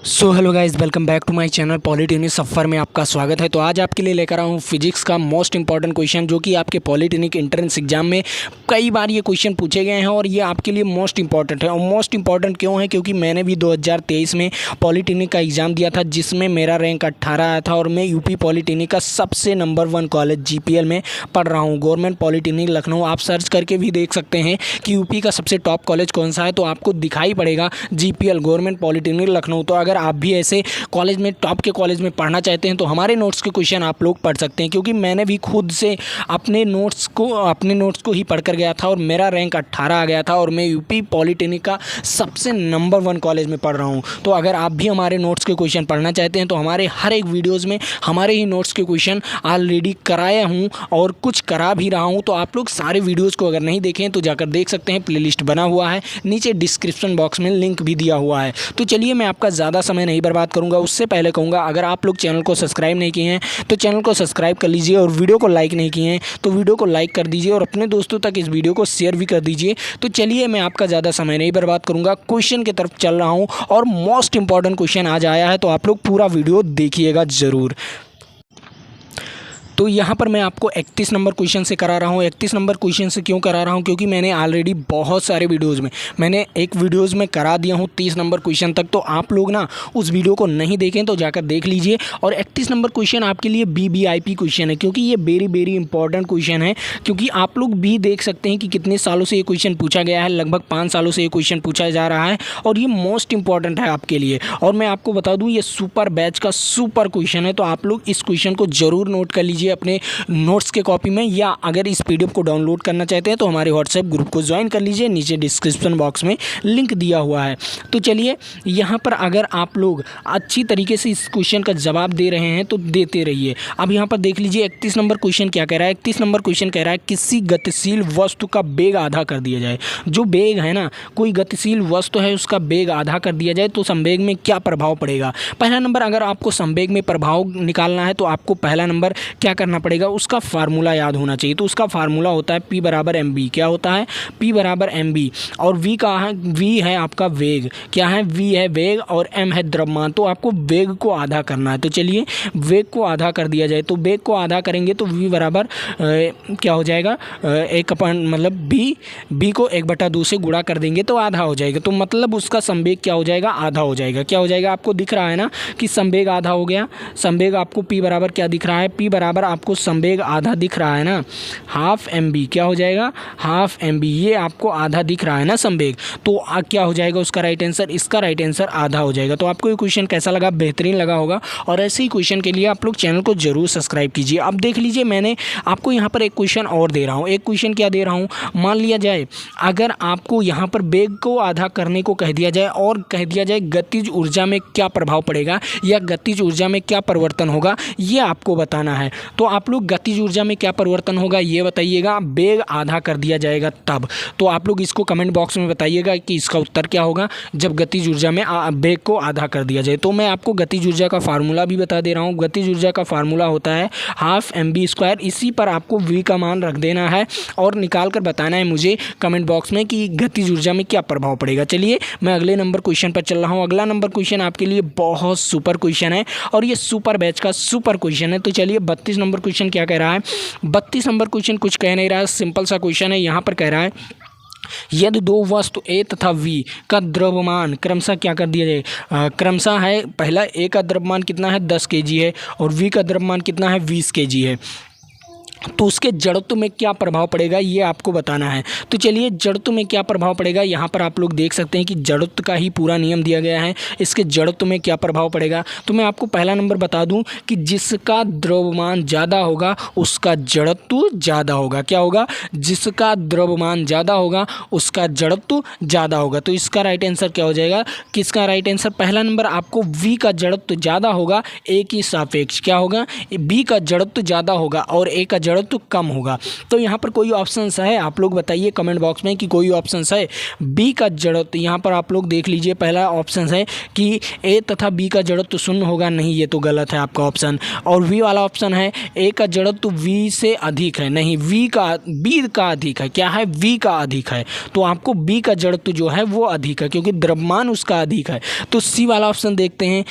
So hello guys, welcome back to my channel polytechnic सफ़र में आपका स्वागत है। तो आज आपके लिए लेकर आया हूँ फिजिक्स का मोस्ट इंपॉर्टेंट क्वेश्चन, जो कि आपके पॉलिटेक्निक एंट्रेंस एग्जाम में कई बार ये क्वेश्चन पूछे गए हैं और ये आपके लिए मोस्ट इंपॉर्टेंट है। और मोस्ट इंपॉर्टेंट क्यों है? क्योंकि मैंने भी 2023 में पॉलिटेक्निक का एग्ज़ाम दिया था, जिसमें मेरा रैंक 18 आया था और मैं यूपी पॉलिटेक्निक का सबसे नंबर 1 कॉलेज जीपीएल में पढ़ रहा हूँ, गवर्नमेंट पॉलिटेक्निक लखनऊ। आप सर्च करके भी देख सकते हैं कि यूपी का सबसे टॉप कॉलेज कौन सा है, तो आपको दिखाई पड़ेगा जीपीएल, गवर्नमेंट पॉलिटेक्निक लखनऊ। तो अगर आप भी ऐसे कॉलेज में, टॉप के कॉलेज में पढ़ना चाहते हैं तो हमारे नोट्स के क्वेश्चन आप लोग पढ़ सकते हैं, क्योंकि मैंने भी खुद से अपने नोट्स को ही पढ़कर गया था और मेरा रैंक 18 आ गया था और मैं यूपी पॉलिटेक्निक का सबसे नंबर 1 कॉलेज में पढ़ रहा हूँ। तो अगर आप भी हमारे नोट्स के क्वेश्चन पढ़ना चाहते हैं तो हमारे हर एक वीडियोज़ में हमारे ही नोट्स के क्वेश्चन ऑलरेडी कराया हूँ और कुछ करा भी रहा हूँ। तो आप लोग सारे वीडियोज़ को अगर नहीं देखें तो जाकर देख सकते हैं, प्लेलिस्ट बना हुआ है, नीचे डिस्क्रिप्शन बॉक्स में लिंक भी दिया हुआ है। तो चलिए, मैं आपका ज़्यादा समय नहीं बर्बाद करूँगा, उससे पहले कहूँगा, अगर आप लोग चैनल को सब्सक्राइब नहीं किए हैं तो चैनल को सब्सक्राइब कर लीजिए और वीडियो को लाइक नहीं किए हैं तो वीडियो को लाइक कर दीजिए और अपने दोस्तों तक इस वीडियो को शेयर भी कर दीजिए। तो चलिए, मैं आपका ज़्यादा समय नहीं बर्बाद करूँगा, क्वेश्चन की तरफ चल रहा हूँ और मोस्ट इंपॉर्टेंट क्वेश्चन आज आया है, तो आप लोग पूरा वीडियो देखिएगा ज़रूर। तो यहाँ पर मैं आपको 31 नंबर क्वेश्चन से करा रहा हूँ। 31 नंबर क्वेश्चन से क्यों करा रहा हूँ? क्योंकि मैंने ऑलरेडी बहुत सारे वीडियोज़ में, मैंने एक वीडियोज़ में करा दिया हूँ 30 नंबर क्वेश्चन तक। तो आप लोग ना उस वीडियो को नहीं देखें तो जाकर देख लीजिए। और 31 नंबर क्वेश्चन आपके लिए BBIP क्वेश्चन है, क्योंकि ये वेरी इंपॉर्टेंट क्वेश्चन है। क्योंकि आप लोग भी देख सकते हैं कि कितने सालों से ये क्वेश्चन पूछा गया है, लगभग 5 सालों से ये क्वेश्चन पूछा जा रहा है और ये मोस्ट इंपॉर्टेंट है आपके लिए। और मैं आपको बता दूँ, ये सुपर बैच का सुपर क्वेश्चन है। तो आप लोग इस क्वेश्चन को ज़रूर नोट कर लीजिए अपने नोट्स के कॉपी में, या अगर इस पीडीएफ को डाउनलोड करना चाहते हैं तो हमारे व्हाट्सएप ग्रुप को ज्वाइन कर लीजिए, नीचे डिस्क्रिप्शन बॉक्स में लिंक दिया हुआ है। तो चलिए, यहाँ पर अगर आप लोग अच्छी तरीके से इस क्वेश्चन का जवाब दे रहे हैं तो देते रहिए। अब यहाँ पर देख लीजिए 31 नंबर क्वेश्चन क्या कह रहा है। 31 नंबर क्वेश्चन कह रहा है किसी गतिशील वस्तु का वेग आधा कर दिया जाए। जो वेग है ना, कोई गतिशील वस्तु है, उसका वेग आधा कर दिया जाए तो संवेग में क्या प्रभाव पड़ेगा। पहला नंबर, अगर आपको संवेग में प्रभाव निकालना है तो आपको पहला नंबर क्या करना पड़ेगा, उसका फार्मूला याद होना चाहिए। तो उसका फार्मूला होता है P बराबर mv। क्या होता है? P बराबर mv। और V का है, V है आपका वेग। क्या है? V है वेग और m है द्रव्यमान। तो आपको वेग को आधा करना है। तो चलिए, वेग को आधा कर दिया जाए। तो वेग को आधा करेंगे तो V बराबर क्या हो जाएगा, मतलब B को 1/2 से गुणा कर देंगे तो आधा हो जाएगा। तो मतलब उसका संवेग क्या हो जाएगा, आधा हो जाएगा। क्या हो जाएगा? आपको दिख रहा है ना कि संवेग आधा हो गया। संवेग आपको P बराबर क्या दिख रहा है? P बराबर आपको संवेग आधा दिख रहा है ना, हाफ mv। क्या हो जाएगा? Half mv। ये आपको आधा दिख रहा है ना संवेग। तो क्या हो जाएगा उसका राइट आंसर? इसका राइट आंसर आधा हो जाएगा। तो आपको ये क्वेश्चन कैसा लगा? बेहतरीन लगा होगा। और ऐसे ही क्वेश्चन के लिए आप लोग चैनल को जरूर सब्सक्राइब कीजिए। अब देख लीजिए, मैंने आपको यहाँ पर एक क्वेश्चन और दे रहा हूँ। एक क्वेश्चन क्या दे रहा हूँ, मान लिया जाए अगर आपको यहाँ पर वेग को आधा करने को कह दिया जाए और कह दिया जाए गतिज ऊर्जा में क्या प्रभाव पड़ेगा या गतिज ऊर्जा में क्या परिवर्तन होगा, ये आपको बताना है। तो आप लोग गतिज ऊर्जा में क्या परिवर्तन होगा ये बताइएगा, वेग आधा कर दिया जाएगा तब। तो आप लोग इसको कमेंट बॉक्स में बताइएगा कि इसका उत्तर क्या होगा जब गतिज ऊर्जा में वेग को आधा कर दिया जाए। तो मैं आपको गतिज ऊर्जा का फार्मूला भी बता दे रहा हूँ। गतिज ऊर्जा का फार्मूला होता है हाफ mv²। इसी पर आपको V का मान रख देना है और निकाल कर बताना है मुझे कमेंट बॉक्स में कि गतिज ऊर्जा में क्या प्रभाव पड़ेगा। चलिए, मैं अगले नंबर क्वेश्चन पर चल रहा हूँ। अगला नंबर क्वेश्चन आपके लिए बहुत सुपर क्वेश्चन है और ये सुपर बैच का सुपर क्वेश्चन है। तो चलिए, 32 नंबर क्वेश्चन क्या कह रहा है? 32 नंबर क्वेश्चन कुछ कह नहीं रहा है, सिंपल सा क्वेश्चन है। यहाँ पर कह रहा है यदि दो वस्तु A तथा V का द्रव्यमान क्रमशः क्या कर दिया जाए, क्रमशः है, पहला A का द्रव्यमान कितना है 10 kg है और V का द्रव्यमान कितना है 20 kg है, तो उसके जड़त्व में क्या प्रभाव पड़ेगा ये आपको बताना है। तो चलिए, जड़त्व में क्या प्रभाव पड़ेगा, यहाँ पर आप लोग देख सकते हैं कि जड़त्व का ही पूरा नियम दिया गया है। इसके जड़त्व में क्या प्रभाव पड़ेगा, तो मैं आपको पहला नंबर बता दूं कि जिसका द्रव्यमान ज़्यादा होगा उसका जड़त्व ज़्यादा होगा। क्या होगा? जिसका द्रव्यमान ज़्यादा होगा उसका जड़त्व ज़्यादा होगा। तो इसका राइट आंसर क्या हो जाएगा? किसका राइट आंसर? पहला नंबर आपको V का जड़त्व ज़्यादा होगा A के सापेक्ष। क्या होगा? B का जड़त्व ज़्यादा होगा और A का जड़त्व कम होगा। तो यहाँ पर कोई ऑप्शन है, आप लोग बताइए कमेंट बॉक्स में कि कोई ऑप्शन है। बी का जड़त्व, यहाँ पर आप लोग देख लीजिए, पहला ऑप्शन है कि ए तथा बी का जड़त्व शून्य होगा, नहीं ये तो गलत है आपका ऑप्शन। और वी वाला ऑप्शन है ए का जड़त्व वी से अधिक है, नहीं बी का अधिक है, क्या है वी का अधिक है, तो आपको बी का जड़त्व जो है वो अधिक है क्योंकि द्रव्यमान उसका अधिक है। तो सी वाला ऑप्शन देखते हैं,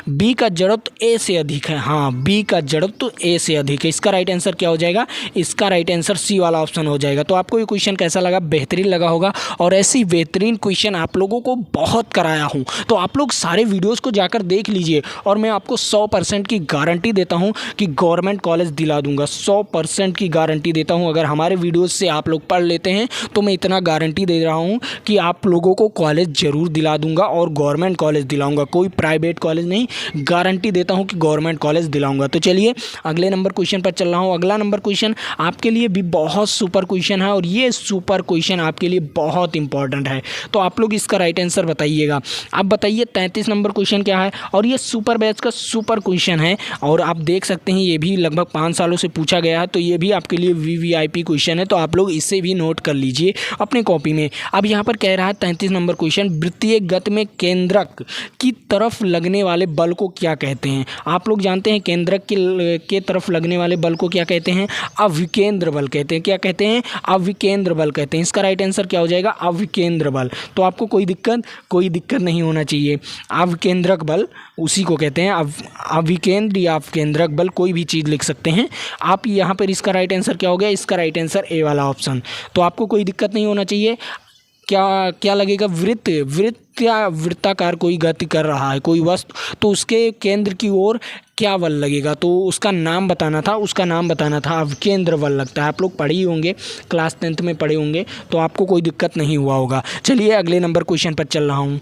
बी का जड़त्व ए से अधिक है, हाँ बी का जड़त्व ए से अधिक है। इसका राइट आंसर क्या हो जाएगा, इसका राइट आंसर सी वाला ऑप्शन हो जाएगा। तो आपको ये क्वेश्चन कैसा लगा, बेहतरीन लगा होगा, और ऐसी बेहतरीन क्वेश्चन आप लोगों को बहुत कराया हूँ, तो आप लोग सारे वीडियोज़ को जाकर देख लीजिए, और मैं आपको 100% की गारंटी देता हूँ कि गवर्नमेंट कॉलेज दिला दूंगा, 100% की गारंटी देता हूँ। अगर हमारे वीडियोज़ से आप लोग पढ़ लेते हैं तो मैं इतना गारंटी दे रहा हूँ कि आप लोगों को कॉलेज ज़रूर दिला दूंगा, और गवर्नमेंट कॉलेज दिलाऊंगा, कोई प्राइवेट कॉलेज नहीं, गारंटी देता हूँ कि गवर्नमेंट कॉलेज दिलाऊंगा। तो चलिए अगले नंबर क्वेश्चन पर चल रहा हूँ। अगला नंबर क्वेश्चन आपके लिए भी बहुत सुपर क्वेश्चन है, और ये सुपर क्वेश्चन आपके लिए बहुत इंपॉर्टेंट है, तो आप लोग इसका राइट आंसर बताइएगा। आप बताइए 33 नंबर क्वेश्चन क्या है, और ये सुपर बैच का सुपर क्वेश्चन है, और आप देख सकते हैं ये भी लगभग 5 सालों से पूछा गया है, तो ये भी आपके लिए वीवीआईपी क्वेश्चन है, तो आप लोग इसे भी नोट कर लीजिए अपने कॉपी में। अब यहाँ पर कह रहा है 33 नंबर क्वेश्चन, वृत्तीय गति में केंद्रक की तरफ लगने वाले बल को क्या कहते हैं। आप लोग जानते हैं केंद्रक के तरफ लगने वाले बल को क्या कहते हैं, अविकेंद्र बल कहते हैं। क्या कहते हैं, अविकेंद्र बल कहते हैं। इसका राइट आंसर क्या हो जाएगा, अविकेंद्र बल। तो आपको कोई दिक्कत नहीं होना चाहिए। अविकेंद्रक बल उसी को कहते हैं, अविकेंद्र या अवकेंद्रक बल, कोई भी चीज़ लिख सकते हैं आप। यहाँ पर इसका राइट आंसर क्या हो गया, इसका राइट आंसर ए वाला ऑप्शन। तो आपको कोई दिक्कत नहीं होना चाहिए। क्या लगेगा, वृत्ताकार कोई गति कर रहा है कोई वस्तु, तो उसके केंद्र की ओर क्या बल लगेगा, तो उसका नाम बताना था, अवकेंद्र बल लगता है। आप लोग पढ़े ही होंगे, क्लास 10th में पढ़े होंगे, तो आपको कोई दिक्कत नहीं हुआ होगा। चलिए अगले नंबर क्वेश्चन पर चल रहा हूँ।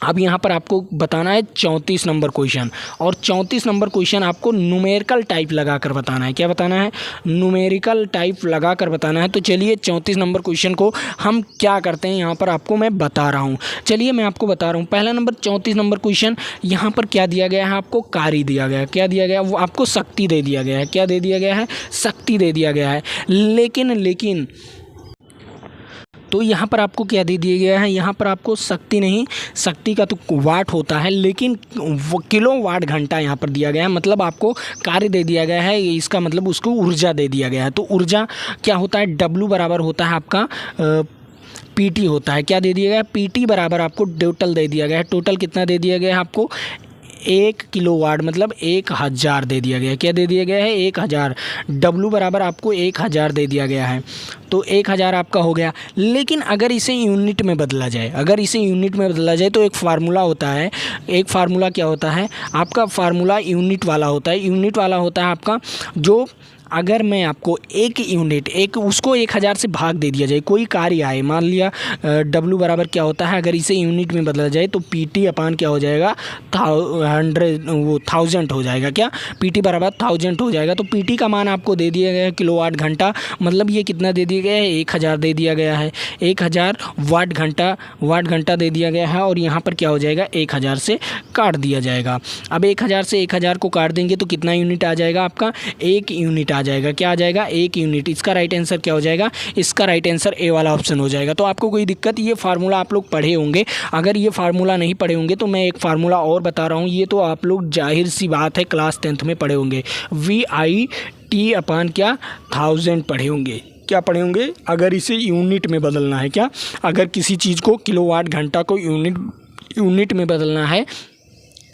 अब यहाँ पर आपको बताना है 34 नंबर क्वेश्चन, और 34 नंबर क्वेश्चन आपको न्यूमेरिकल टाइप लगाकर बताना है। क्या बताना है, न्यूमेरिकल टाइप लगाकर बताना है। तो चलिए 34 नंबर क्वेश्चन को हम क्या करते हैं, यहाँ पर आपको मैं बता रहा हूँ। चलिए मैं आपको बता रहा हूँ। पहला नंबर 34 नंबर क्वेश्चन, यहाँ पर क्या दिया गया है, आपको कार्य दिया गया है। क्या दिया गया है, वो आपको शक्ति दे दिया गया है। क्या दे दिया गया है, शक्ति दे दिया गया है। लेकिन तो यहाँ पर आपको क्या दे दिया गया है, यहाँ पर आपको शक्ति का तो वाट होता है, लेकिन किलो वाट घंटा यहाँ पर दिया गया है, मतलब आपको कार्य दे दिया गया है, इसका मतलब उसको ऊर्जा दे दिया गया है। तो ऊर्जा क्या होता है, W बराबर होता है आपका PT होता है। क्या दे दिया गया है, PT बराबर आपको टोटल दे दिया गया है। टोटल कितना दे दिया गया है आपको, 1 किलोवाट, मतलब 1000 दे दिया गया है। क्या दे दिया गया है, 1000। W बराबर आपको 1000 दे दिया गया है, तो 1000 आपका हो गया। लेकिन अगर इसे यूनिट में बदला जाए, तो एक फार्मूला होता है। एक फार्मूला क्या होता है आपका, फार्मूला यूनिट वाला होता है आपका, जो अगर मैं आपको उसको 1000 से भाग दे दिया जाए, कोई कार्य आए, मान लिया W बराबर क्या होता है, अगर इसे यूनिट में बदला जाए तो PT अपान क्या हो जाएगा, 1000 हो जाएगा। क्या, PT बराबर 1000 हो जाएगा। तो PT का मान आपको दे दिया गया है किलोवाट घंटा, मतलब ये कितना दे दिया गया है, 1000 दे दिया गया है। 1000 वाट घंटा दे दिया गया है, और यहाँ पर क्या हो जाएगा, 1000 से काट दिया जाएगा। अब 1000 से 1000 को काट देंगे तो कितना यूनिट आ जाएगा आपका, 1 यूनिट आ जाएगा। क्या आ जाएगा, 1 यूनिट। इसका राइट आंसर क्या हो जाएगा, इसका राइट आंसर ए वाला ऑप्शन हो जाएगा। तो आपको कोई दिक्कत, ये फार्मूला आप लोग पढ़े होंगे। अगर ये फार्मूला नहीं पढ़े होंगे तो मैं एक फार्मूला और बता रहा हूँ, ये तो आप लोग जाहिर सी बात है क्लास 10th में पढ़े होंगे। VIT अपान क्या, 1000 पढ़े होंगे। क्या पढ़े होंगे, अगर इसे यूनिट में बदलना है, क्या, अगर किसी चीज़ को किलोवाट घंटा को यूनिट में बदलना है,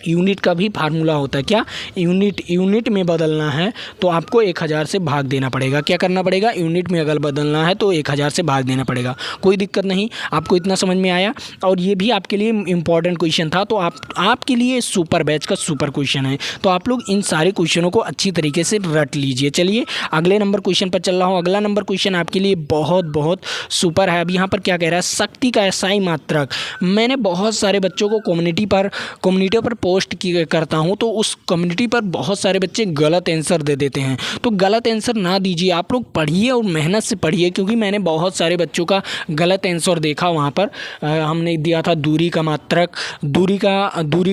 यूनिट का भी फार्मूला होता है। क्या, यूनिट में बदलना है तो आपको 1000 से भाग देना पड़ेगा। क्या करना पड़ेगा, यूनिट में अगर बदलना है तो 1000 से भाग देना पड़ेगा। कोई दिक्कत नहीं, आपको इतना समझ में आया, और ये भी आपके लिए इंपॉर्टेंट क्वेश्चन था, तो आपके लिए सुपर बैच का सुपर क्वेश्चन है। तो आप लोग इन सारे क्वेश्चनों को अच्छी तरीके से रट लीजिए। चलिए अगले नंबर क्वेश्चन पर चल रहा हूँ। अगला नंबर क्वेश्चन आपके लिए बहुत सुपर है। अब यहाँ पर क्या कह रहा है, शक्ति का SI मात्रक। मैंने बहुत सारे बच्चों को कम्युनिटी पर पोस्ट करता हूँ तो उस कम्युनिटी पर बहुत सारे बच्चे गलत आंसर दे देते हैं। तो गलत आंसर ना दीजिए, आप लोग पढ़िए और मेहनत से पढ़िए, क्योंकि मैंने बहुत सारे बच्चों का गलत आंसर देखा वहाँ पर। हमने दिया था दूरी का मात्रक, दूरी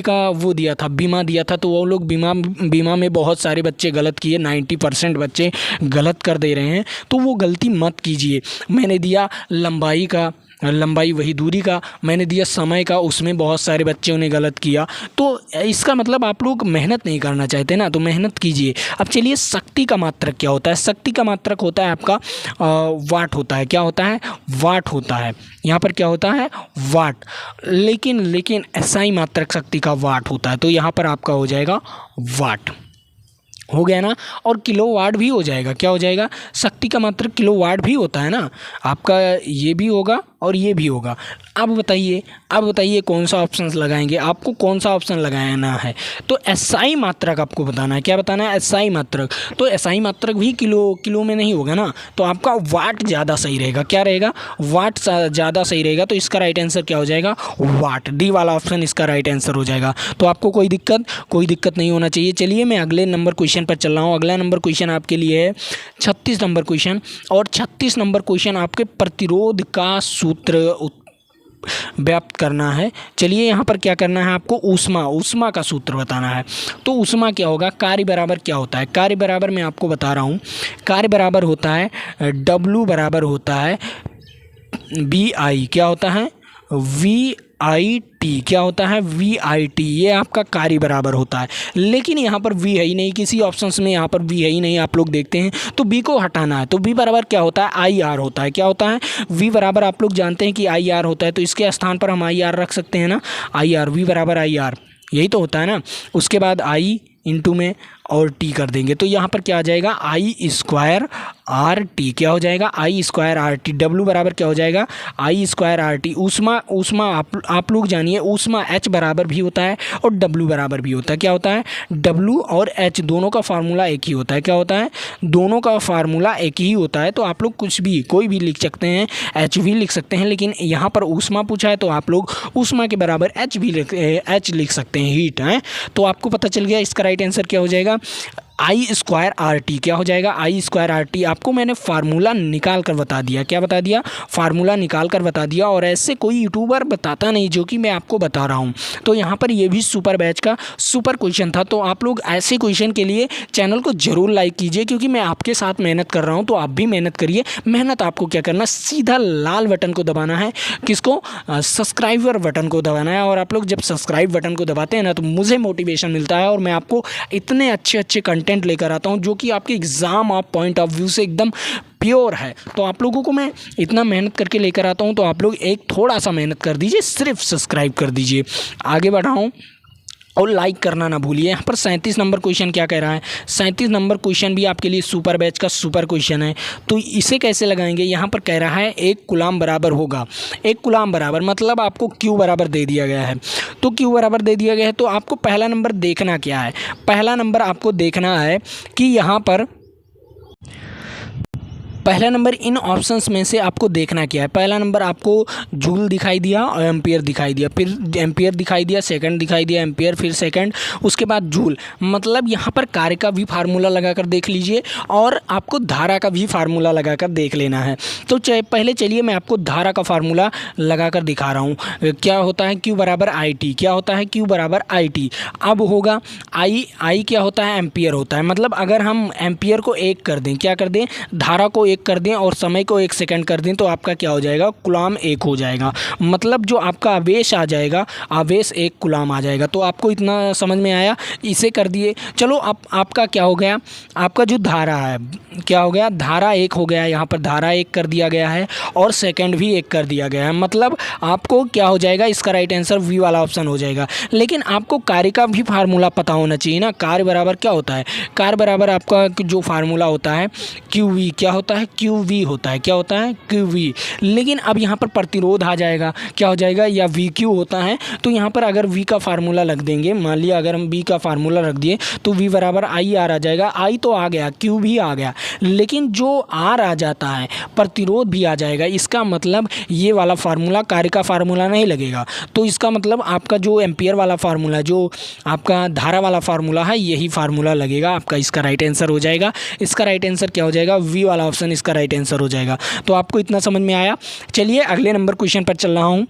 का वो दिया था, बीमा दिया था, तो वो लोग बीमा में बहुत सारे बच्चे गलत किए, 90% बच्चे गलत कर दे रहे हैं। तो वो गलती मत कीजिए। मैंने दिया लंबाई वही दूरी का, मैंने दिया समय का, उसमें बहुत सारे बच्चों ने गलत किया। तो इसका मतलब आप लोग मेहनत नहीं करना चाहते ना, तो मेहनत कीजिए। अब चलिए, शक्ति का मात्रक क्या होता है? शक्ति का मात्रक होता है आपका वाट होता है। क्या होता है? वाट होता है। यहाँ पर क्या होता है? वाट। लेकिन एसआई मात्रक शक्ति का वाट होता है, तो यहाँ पर आपका हो जाएगा वाट। हो गया ना? और किलोवाट भी हो जाएगा। क्या हो जाएगा? शक्ति का मात्रक किलोवाट भी होता है ना, आपका ये भी होगा और ये भी होगा। अब बताइए कौन सा ऑप्शन लगाएंगे? आपको कौन सा ऑप्शन लगाना है? तो एसआई मात्रक आपको बताना है। क्या बताना है? एसआई मात्रक। तो एसआई मात्रक भी किलो में नहीं होगा ना, तो आपका वाट ज़्यादा सही रहेगा। क्या रहेगा? वाट ज़्यादा सही रहेगा। तो इसका राइट आंसर क्या हो जाएगा? वाट। डी वाला ऑप्शन इसका राइट आंसर हो जाएगा। तो आपको कोई दिक्कत नहीं होना चाहिए। चलिए, मैं अगले नंबर क्वेश्चन पर चल रहा हूँ। अगला नंबर क्वेश्चन आपके लिए है 36 नंबर क्वेश्चन, और 36 नंबर क्वेश्चन आपके प्रतिरोध का सूत्र व्याप्त करना है। चलिए, यहाँ पर क्या करना है आपको? ऊष्मा का सूत्र बताना है। तो ऊष्मा क्या होगा? कार्य बराबर क्या होता है? कार्य बराबर मैं आपको बता रहा हूँ। कार्य बराबर होता है W बराबर होता है VI। क्या होता है? VIT। क्या होता है? VIT। ये आपका कार्य बराबर होता है। लेकिन यहाँ पर V है ही नहीं, किसी ऑप्शंस में यहाँ पर V है ही नहीं, आप लोग देखते हैं। तो B को हटाना है। तो V बराबर क्या होता है? IR होता है। क्या होता है? V बराबर आप लोग जानते हैं कि IR होता है, तो इसके स्थान पर हम IR रख सकते हैं ना। IR, V बराबर IR, यही तो होता है ना। उसके बाद I इंटू में और T कर देंगे, तो यहाँ पर क्या आ जाएगा? I²RT। क्या हो जाएगा? I²RT। W बराबर क्या हो जाएगा? I²RT। ऊष्मा आप लोग जानिए, ऊष्मा H बराबर भी होता है और W बराबर भी होता है। क्या होता है? W और H दोनों का फार्मूला एक ही होता है। क्या होता है? दोनों का फार्मूला एक ही होता है। तो आप लोग कोई भी लिख सकते हैं, H भी लिख सकते हैं, लेकिन यहाँ पर ऊष्मा पूछा है तो आप लोग ऊष्मा के बराबर H लिख सकते हैं, हीट है। तो आपको पता चल गया इसका राइट आंसर क्या हो जाएगा? I²RT। क्या हो जाएगा? I²RT। आपको मैंने फार्मूला निकाल कर बता दिया। क्या बता दिया? फार्मूला निकाल कर बता दिया। और ऐसे कोई यूट्यूबर बताता नहीं जो कि मैं आपको बता रहा हूँ। तो यहाँ पर ये भी सुपर बैच का सुपर क्वेश्चन था। तो आप लोग ऐसे क्वेश्चन के लिए चैनल को ज़रूर लाइक कीजिए, क्योंकि मैं आपके साथ मेहनत कर रहा हूँ, तो आप भी मेहनत करिए। मेहनत आपको क्या करना, सीधा लाल बटन को दबाना है। किसको? सब्सक्राइबर बटन को दबाना है। और आप लोग जब सब्सक्राइब बटन को दबाते हैं ना, तो मुझे मोटिवेशन मिलता है और मैं आपको इतने अच्छे कंटेंट लेकर आता हूँ जो कि आपके exam of point of view से एकदम प्योर है। तो आप लोगों को मैं इतना मेहनत करके लेकर आता हूँ, तो आप लोग एक थोड़ा सा मेहनत कर दीजिए, सिर्फ सब्सक्राइब कर दीजिए। आगे बढ़ाऊँ और लाइक करना ना भूलिए। यहाँ पर 37 नंबर क्वेश्चन क्या कह रहा है? 37 नंबर क्वेश्चन भी आपके लिए सुपर बैच का सुपर क्वेश्चन है। तो इसे कैसे लगाएंगे? यहाँ पर कह रहा है 1 कूलाम बराबर होगा। 1 कूलाम बराबर मतलब आपको Q बराबर दे दिया गया है। तो Q बराबर दे दिया गया है, तो आपको पहला नंबर देखना क्या है? पहला नंबर आपको देखना है कि यहाँ पर पहला नंबर इन ऑप्शंस में से आपको देखना क्या है। पहला नंबर आपको जूल दिखाई दिया और एम्पियर दिखाई दिया, फिर एम्पियर दिखाई दिया, सेकंड दिखाई दिया एम्पियर, फिर सेकंड, उसके बाद जूल। मतलब यहाँ पर कार्य का भी फार्मूला लगाकर देख लीजिए और आपको धारा का भी फार्मूला लगाकर देख लेना है। तो पहले चलिए मैं आपको धारा का फार्मूला लगाकर दिखा रहा हूँ। क्या होता है? Q बराबर IT। क्या होता है? Q बराबर IT। अब होगा I क्या होता है? एम्पियर होता है। मतलब अगर हम एम्पियर को 1 कर दें, क्या कर दें? धारा को 1 कर दें और समय को 1 सेकंड कर दें, तो आपका क्या हो जाएगा? कूलाम 1 हो जाएगा। मतलब जो आपका आवेश आ जाएगा, आवेश 1 कूलाम आ जाएगा। तो आपको इतना समझ में आया? इसे कर दिए। चलो अब आपका क्या हो गया? आपका जो धारा है क्या हो गया? धारा 1 हो गया। यहाँ पर धारा 1 कर दिया गया है और सेकंड भी 1 कर दिया गया है। मतलब आपको क्या हो जाएगा? इसका राइट आंसर V वाला ऑप्शन हो जाएगा। लेकिन आपको कार्य का भी फार्मूला पता होना चाहिए ना। कार्य बराबर क्या होता है? कार्य बराबर आपका जो फार्मूला होता है QV। क्या होता है? है क्यू वी होता है। क्या होता है? Q v. लेकिन अब यहाँ पर प्रतिरोध आ जाएगा, क्या हो जाएगा? या वी क्यू होता है। तो यहाँ पर अगर वी का फार्मूला रख देंगे, मान लिया अगर हम वी का फार्मूला रख दिए तो वी बराबर आई आर आ जाएगा। आई तो आ गया, क्यू भी आ गया, लेकिन जो आर आ जाता है प्रतिरोध भी आ जाएगा। इसका मतलब ये वाला फार्मूला कार्य का फार्मूला नहीं लगेगा। तो इसका मतलब आपका जो एम्पियर वाला फार्मूला, जो आपका धारा वाला फार्मूला है, यही फार्मूला लगेगा आपका। इसका राइट आंसर हो जाएगा। इसका राइट आंसर क्या हो जाएगा? वी वाला ऑप्शन इसका राइट आंसर हो जाएगा। तो आपको इतना समझ में आया। चलिए अगले नंबर क्वेश्चन पर चल रहा हूँ।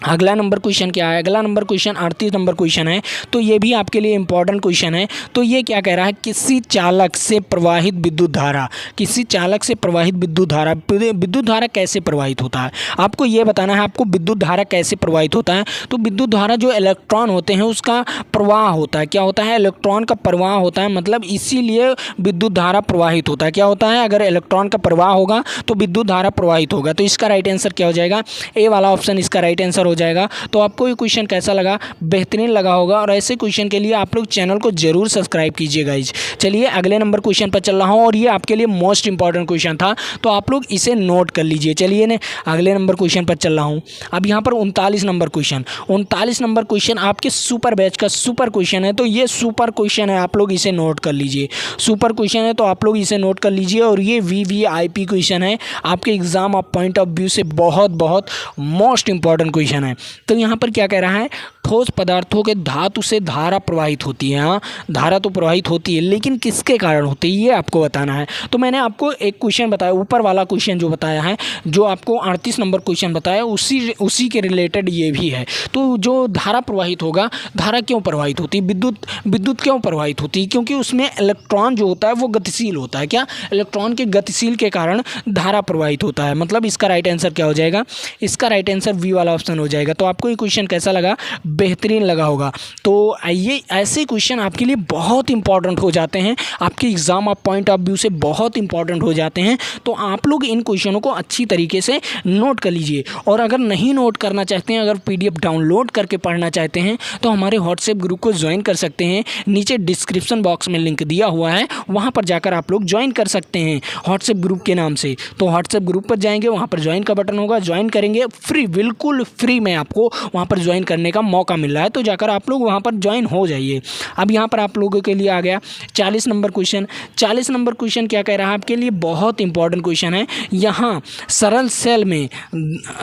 अगला नंबर क्वेश्चन क्या है? अगला नंबर क्वेश्चन 38 नंबर क्वेश्चन है। तो ये भी आपके लिए इंपॉर्टेंट क्वेश्चन है। तो ये क्या कह रहा है? किसी चालक से प्रवाहित विद्युत धारा, किसी चालक से प्रवाहित विद्युत धारा, विद्युत धारा कैसे प्रवाहित होता है आपको ये बताना है। आपको विद्युत धारा कैसे प्रवाहित होता है? तो विद्युत धारा जो इलेक्ट्रॉन होते हैं उसका प्रवाह होता है। क्या होता है? इलेक्ट्रॉन का प्रवाह होता है, मतलब इसीलिए विद्युत धारा प्रवाहित होता है। क्या होता है? अगर इलेक्ट्रॉन का प्रवाह होगा तो विद्युत धारा प्रवाहित होगा। तो इसका राइट आंसर क्या हो जाएगा? ए वाला ऑप्शन इसका राइट आंसर हो जाएगा। तो आपको ये क्वेश्चन कैसा लगा? बेहतरीन लगा होगा। और ऐसे क्वेश्चन के लिए आप लोग चैनल को जरूर सब्सक्राइब कीजिएगा। चलिए अगले नंबर क्वेश्चन पर चल रहा हूँ और ये आपके लिए मोस्ट इंपॉर्टेंट क्वेश्चन था, तो आप लोग इसे नोट कर लीजिए। चलिए ने अगले नंबर क्वेश्चन पर चल रहा हूँ। अब यहाँ पर 39 नंबर क्वेश्चन, 39 नंबर क्वेश्चन आपके सुपर बैच का सुपर क्वेश्चन है। तो ये सुपर क्वेश्चन है, आप लोग इसे नोट कर लीजिए। सुपर क्वेश्चन है तो आप लोग इसे नोट कर लीजिए। और ये VVIP क्वेश्चन है, आपके exam of point of view से बहुत बहुत मोस्ट इंपॉर्टेंट क्वेश्चन है। तो यहाँ पर क्या कह रहा है? ठोस पदार्थों के धातु से धारा प्रवाहित होती है। हाँ, धारा तो प्रवाहित होती है, लेकिन किसके कारण होती है ये आपको बताना है। तो मैंने आपको एक क्वेश्चन बताया, ऊपर वाला क्वेश्चन जो बताया है, जो आपको 38 नंबर क्वेश्चन बताया, उसी के रिलेटेड ये भी है। तो जो धारा प्रवाहित होगा, धारा क्यों प्रवाहित होती है? विद्युत क्यों प्रवाहित होती है? क्योंकि उसमें इलेक्ट्रॉन जो होता है वो गतिशील होता है। क्या? इलेक्ट्रॉन के गतिशील के कारण धारा प्रवाहित होता है। मतलब इसका राइट आंसर क्या हो जाएगा? इसका राइट आंसर वी वाला ऑप्शन हो जाएगा। तो आपको ये क्वेश्चन कैसा लगा? बेहतरीन लगा होगा। तो ये ऐसे क्वेश्चन आपके लिए बहुत इंपॉर्टेंट हो जाते हैं, आपके exam of point of view से बहुत इंपॉर्टेंट हो जाते हैं। तो आप लोग इन क्वेश्चनों को अच्छी तरीके से नोट कर लीजिए। और अगर नहीं नोट करना चाहते हैं, अगर PDF डाउनलोड करके पढ़ना चाहते हैं, तो हमारे व्हाट्सएप ग्रुप को ज्वाइन कर सकते हैं। नीचे डिस्क्रिप्शन बॉक्स में लिंक दिया हुआ है, वहाँ पर जाकर आप लोग ज्वाइन कर सकते हैं व्हाट्सएप ग्रुप के नाम से। तो व्हाट्सएप ग्रुप पर जाएंगे, वहाँ पर ज्वाइन का बटन होगा, ज्वाइन करेंगे, फ्री, बिल्कुल फ्री में आपको वहाँ पर ज्वाइन करने का मौका मिल रहा है। तो जाकर आप लोग वहाँ पर ज्वाइन हो जाइए। अब यहाँ पर आप लोगों के लिए आ गया 40 नंबर क्वेश्चन। 40 नंबर क्वेश्चन क्या कह रहा है? आपके लिए बहुत इंपॉर्टेंट क्वेश्चन है। यहाँ सरल सेल में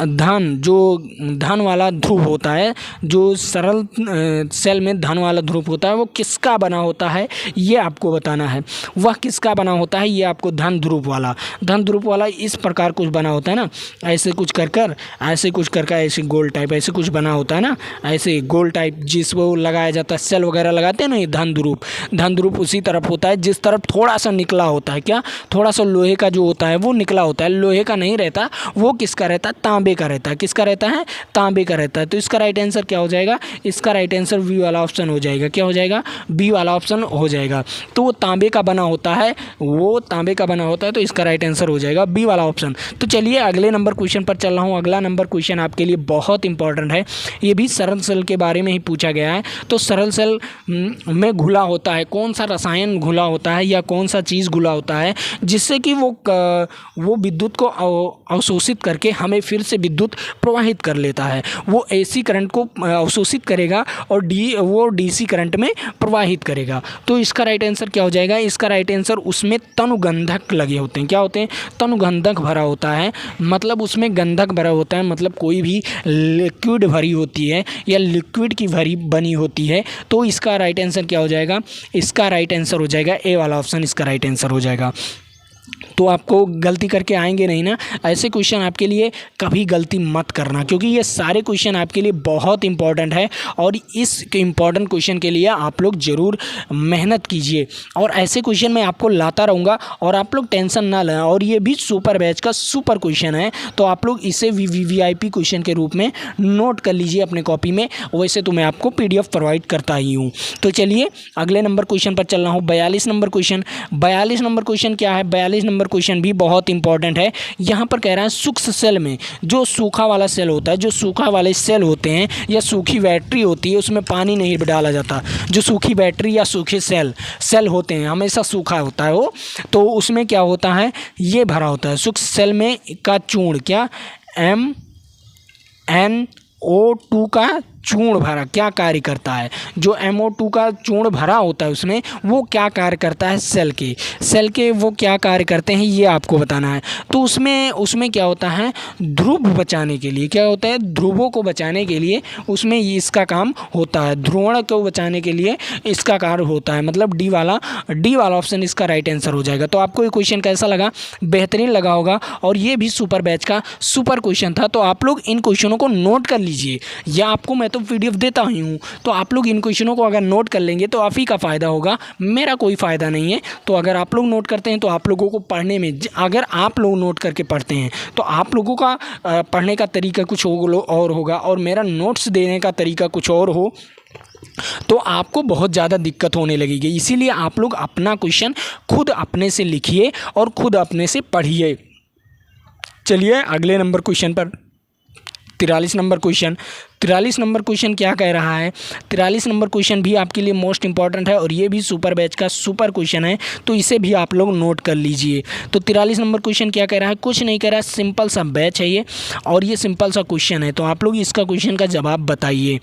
धन वाला ध्रुव होता है, जो सरल सेल में धन वाला ध्रुव होता है, वो किसका बना होता है ये आपको बताना है। वह किसका बना होता है ये आपको, धन ध्रुव वाला इस प्रकार कुछ बना होता है ना, ऐसे कुछ कर ऐसे कुछ कर ऐसे गोल टाइप ऐसे कुछ बना होता है ना, ऐसे गोल टाइप जिसको लगाया जाता है, सेल वगैरह लगाते हैं ना, ये धन ध्रुव उसी तरफ होता है जिस तरफ थोड़ा सा निकला होता है। क्या? थोड़ा सा लोहे का जो होता है वो निकला होता है, लोहे का नहीं रहता, वो किसका रहता है? तांबे का रहता है। किसका रहता है? तांबे का रहता है। तो इसका राइट आंसर क्या हो जाएगा? इसका राइट आंसर बी वाला ऑप्शन हो जाएगा। क्या हो जाएगा? बी वाला ऑप्शन हो जाएगा। तो वो तांबे का बना होता है, तो इसका राइट आंसर हो जाएगा बी वाला ऑप्शन। तो चलिए अगले नंबर क्वेश्चन पर चल रहा हूँ। अगला नंबर क्वेश्चन आपके लिए बहुत इंपॉर्टेंट है, ये भी सरल सेल के बारे में ही पूछा गया है। तो सरल सेल में घुला होता है, कौन सा रसायन घुला होता है या कौन सा चीज़ घुला होता है जिससे कि वो विद्युत को अवशोषित करके हमें फिर से विद्युत प्रवाहित कर लेता है। वो AC करंट को अवशोषित करेगा और वो DC करंट में प्रवाहित करेगा। तो इसका राइट आंसर क्या हो जाएगा? इसका राइट आंसर, उसमें तनुगंधक लगे होते हैं। क्या होते हैं? तनुगंधक भरा होता है, मतलब उसमें गंधक भरा होता है, मतलब कोई भी लिक्विड भरी होती है या लिक्विड की भरी बनी होती है। तो इसका राइट आंसर क्या हो जाएगा? इसका राइट आंसर हो जाएगा ए वाला ऑप्शन, इसका राइट आंसर हो जाएगा। तो आपको गलती करके आएंगे नहीं ना, ऐसे क्वेश्चन आपके लिए कभी गलती मत करना, क्योंकि ये सारे क्वेश्चन आपके लिए बहुत इंपॉर्टेंट है। और इस इंपॉर्टेंट क्वेश्चन के लिए आप लोग ज़रूर मेहनत कीजिए, और ऐसे क्वेश्चन मैं आपको लाता रहूँगा और आप लोग टेंशन ना लें। और ये भी सुपर बैच का सुपर क्वेश्चन है, तो आप लोग इसे VVIP क्वेश्चन के रूप में नोट कर लीजिए अपने कॉपी में। वैसे तो मैं आपको PDF प्रोवाइड करता ही हूँ। तो चलिए अगले नंबर क्वेश्चन पर चल रहा हूँ। 42 नंबर क्वेश्चन। 42 नंबर क्वेश्चन क्या है? 42 43 नंबर क्वेश्चन भी बहुत इंपॉर्टेंट है। यहाँ पर कह रहा है सूक्ष्म सेल में जो सूखा वाला सेल होता है, जो सूखा वाले सेल होते हैं या सूखी बैटरी होती है, उसमें पानी नहीं डाला जाता। जो सूखी बैटरी या सूखे सेल होते हैं, हमेशा सूखा होता है वो, तो उसमें क्या होता है, ये भरा होता है। सूक्ष्म सेल में का चूर्ण, क्या MnO2 का चूर्ण भरा क्या कार्य करता है। जो MO2 का चूर्ण भरा होता है उसमें वो क्या कार्य करता है, सेल के वो क्या कार्य करते हैं ये आपको बताना है। तो उसमें क्या होता है, ध्रुव बचाने के लिए, क्या होता है, ध्रुवों को बचाने के लिए उसमें इसका काम होता है। ध्रुवण को बचाने के लिए इसका कार्य होता है, मतलब डी वाला ऑप्शन इसका राइट आंसर हो जाएगा। तो आपको ये क्वेश्चन कैसा लगा, बेहतरीन लगा होगा, और ये भी सुपर बैच का सुपर क्वेश्चन था। तो आप लोग इन क्वेश्चनों को नोट कर लीजिए, या आपको मैं तो PDF देता ही हूँ, तो आप लोग इन क्वेश्चनों को अगर नोट कर लेंगे तो आप ही का फ़ायदा होगा, मेरा कोई फ़ायदा नहीं है। तो अगर आप लोग नोट करते हैं तो आप लोगों को पढ़ने में, अगर आप लोग नोट करके पढ़ते हैं तो आप लोगों का पढ़ने का तरीका कुछ और होगा, और मेरा नोट्स देने का तरीका कुछ और हो, तो आपको बहुत ज़्यादा दिक्कत होने लगेगी। इसीलिए आप लोग अपना क्वेश्चन खुद अपने से लिखिए और खुद अपने से पढ़िए। चलिए अगले नंबर क्वेश्चन पर, 43 नंबर क्वेश्चन क्या कह रहा है। 43 नंबर क्वेश्चन भी आपके लिए मोस्ट इंपॉर्टेंट है, और ये भी सुपर बैच का सुपर क्वेश्चन है, तो इसे भी आप लोग नोट कर लीजिए। तो 43 नंबर क्वेश्चन क्या कह रहा है, कुछ नहीं कह रहा है, सिंपल सा बैच है ये, और ये सिंपल सा क्वेश्चन है। तो आप लोग इसका क्वेश्चन का जवाब बताइए।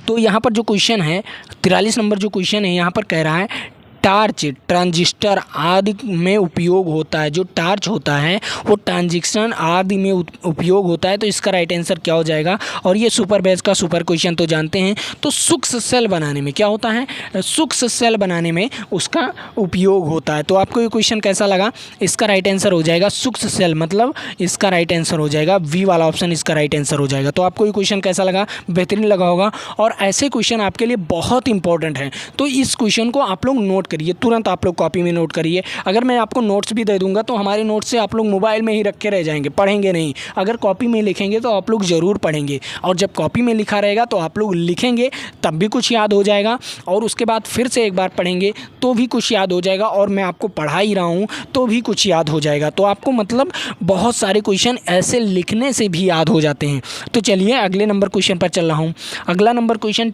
तो यहाँ पर जो क्वेश्चन है 43 नंबर जो क्वेश्चन है, यहाँ पर कह रहा है टार्च ट्रांजिस्टर आदि में उपयोग होता है। जो टार्च होता है वो ट्रांजिस्टर आदि में उपयोग होता है, तो इसका राइट आंसर क्या हो जाएगा। और ये सुपर बैच का सुपर क्वेश्चन तो जानते हैं। तो सूक्ष्म सेल बनाने में क्या होता है, सूक्ष्म सेल बनाने में उसका उपयोग होता है। तो आपको ये क्वेश्चन कैसा लगा, इसका राइट आंसर हो जाएगा सूक्ष्म सेल, मतलब इसका राइट आंसर हो जाएगा V वाला ऑप्शन, इसका राइट आंसर हो जाएगा। तो आपको ये क्वेश्चन कैसा लगा, बेहतरीन लगा होगा, और ऐसे क्वेश्चन आपके लिए बहुत इंपॉर्टेंट है। तो इस क्वेश्चन को आप लोग नोट करिए, तुरंत आप लोग कॉपी में नोट करिए। अगर मैं आपको नोट्स भी दे दूंगा तो हमारे नोट्स से आप लोग मोबाइल में ही रख के रह जाएंगे, पढ़ेंगे नहीं। अगर कॉपी में लिखेंगे तो आप लोग ज़रूर पढ़ेंगे, और जब कॉपी में लिखा रहेगा तो आप लोग लिखेंगे तब भी कुछ याद हो जाएगा, और उसके बाद फिर से एक बार पढ़ेंगे तो भी कुछ याद हो जाएगा, और मैं आपको पढ़ा ही रहा हूँ तो भी कुछ याद हो जाएगा। तो आपको मतलब बहुत सारे क्वेश्चन ऐसे लिखने से भी याद हो जाते हैं। तो चलिए अगले नंबर क्वेश्चन पर चल रहा हूँ। अगला नंबर क्वेश्चन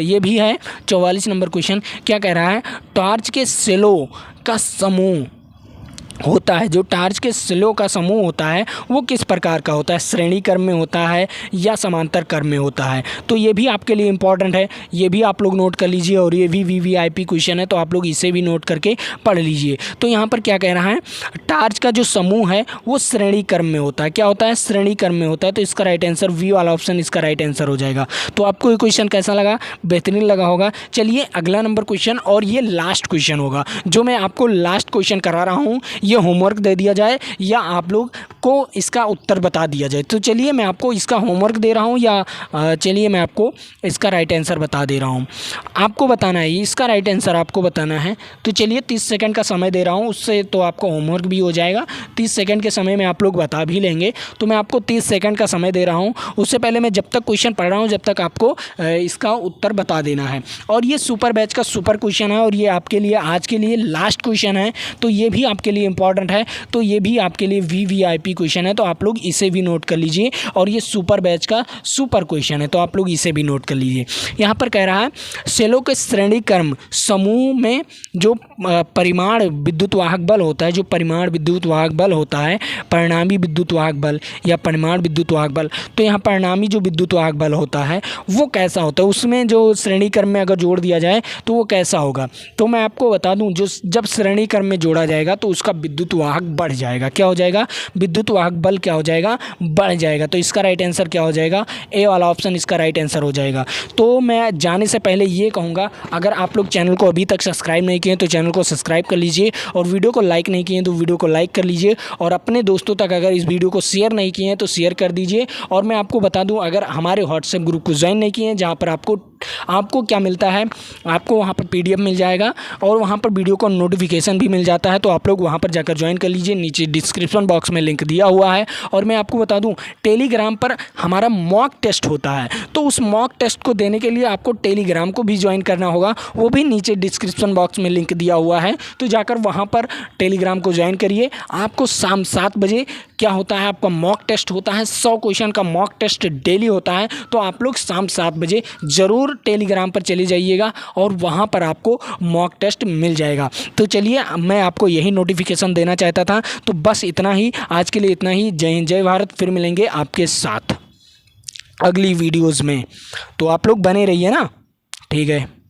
ये भी है 44 नंबर क्वेश्चन। क्या कह रहा है, टॉर्च के सेलों का समूह होता है। जो टार्च के सेलों का समूह होता है वो किस प्रकार का होता है, श्रेणी क्रम में होता है या समांतर क्रम में होता है। तो ये भी आपके लिए इंपॉर्टेंट है, ये भी आप लोग नोट कर लीजिए, और ये भी VVIP क्वेश्चन है, तो आप लोग इसे भी नोट करके पढ़ लीजिए। तो यहाँ पर क्या कह रहा है, टार्च का जो समूह है वो श्रेणी क्रम में होता है। क्या होता है, श्रेणी क्रम में होता है। तो इसका राइट आंसर V वाला ऑप्शन इसका राइट आंसर हो जाएगा। तो आपको ये क्वेश्चन कैसा लगा, बेहतरीन लगा होगा। चलिए अगला नंबर क्वेश्चन, और ये लास्ट क्वेश्चन होगा, जो मैं आपको लास्ट क्वेश्चन करा रहा हूँ। ये होमवर्क दे दिया जाए या आप लोग को इसका उत्तर बता दिया जाए। तो चलिए मैं आपको इसका होमवर्क दे रहा हूँ, या चलिए मैं आपको इसका राइट आंसर बता दे रहा हूँ। आपको बताना है, इसका राइट आंसर आपको बताना है। तो चलिए 30 सेकंड का समय दे रहा हूँ, उससे तो आपको होमवर्क भी हो जाएगा। 30 सेकंड के समय में आप लोग बता भी लेंगे। तो मैं आपको 30 सेकंड का समय दे रहा हूँ। उससे पहले मैं जब तक क्वेश्चन पढ़ रहा हूँ, जब तक आपको इसका उत्तर बता देना है। और ये सुपर बैच का सुपर क्वेश्चन है, और ये आपके लिए आज के लिए लास्ट क्वेश्चन है। तो ये भी आपके लिए इंपॉर्टेंट है, तो ये भी आपके लिए VVIP क्वेश्चन है, तो आप लोग इसे भी नोट कर लीजिए। और ये सुपर बैच का सुपर क्वेश्चन है, तो आप लोग इसे भी नोट कर लीजिए। यहाँ पर कह रहा है सेलों के श्रेणी क्रम समूह में जो परिमाण विद्युत वाहक बल होता है, जो परिमाण विद्युत वाहक बल होता है, परिणामी विद्युत वाहक बल या परिमाण विद्युत वाहक बल। तो यहाँ परिणामी जो विद्युत वाहक बल होता है वो कैसा होता है, उसमें जो श्रेणी क्रम में अगर जोड़ दिया जाए तो वो कैसा होगा। तो मैं आपको बता दूं, जो जब श्रेणी क्रम में जोड़ा जाएगा तो उसका विद्युत वाहक बढ़ जाएगा। क्या हो जाएगा, विद्युत वाहक बल क्या हो जाएगा, बढ़ जाएगा। तो इसका राइट आंसर क्या हो जाएगा, ए वाला ऑप्शन इसका राइट आंसर हो जाएगा। तो मैं जाने से पहले ये कहूँगा, अगर आप लोग चैनल को अभी तक सब्सक्राइब नहीं किए तो चैनल को सब्सक्राइब कर लीजिए, और वीडियो को लाइक नहीं किए तो वीडियो को लाइक कर लीजिए, और अपने दोस्तों तक अगर इस वीडियो को शेयर नहीं किए हैं तो शेयर कर दीजिए। और मैं आपको बता दूं, अगर हमारे व्हाट्सएप ग्रुप को ज्वाइन नहीं किए हैं, जहां पर आपको आपको क्या मिलता है, आपको वहाँ पर PDF मिल जाएगा और वहाँ पर वीडियो का नोटिफिकेशन भी मिल जाता है। तो आप लोग वहाँ पर जाकर ज्वाइन कर लीजिए, नीचे डिस्क्रिप्शन बॉक्स में लिंक दिया हुआ है। और मैं आपको बता दूँ, टेलीग्राम पर हमारा मॉक टेस्ट होता है, तो उस मॉक टेस्ट को देने के लिए आपको टेलीग्राम को भी ज्वाइन करना होगा, वो भी नीचे डिस्क्रिप्शन बॉक्स में लिंक दिया हुआ है। तो जाकर वहाँ पर टेलीग्राम को ज्वाइन करिए। आपको शाम 7 बजे क्या होता है, आपका मॉक टेस्ट होता है, 100 क्वेश्चन का मॉक टेस्ट डेली होता है। तो आप लोग शाम 7 बजे ज़रूर टेलीग्राम पर चले जाइएगा और वहाँ पर आपको मॉक टेस्ट मिल जाएगा। तो चलिए, मैं आपको यही नोटिफिकेशन देना चाहता था। तो बस इतना ही, आज के लिए इतना ही। जय हिंद, जय भारत। फिर मिलेंगे आपके साथ अगली वीडियोज़ में, तो आप लोग बने रहिए ना। ठीक है।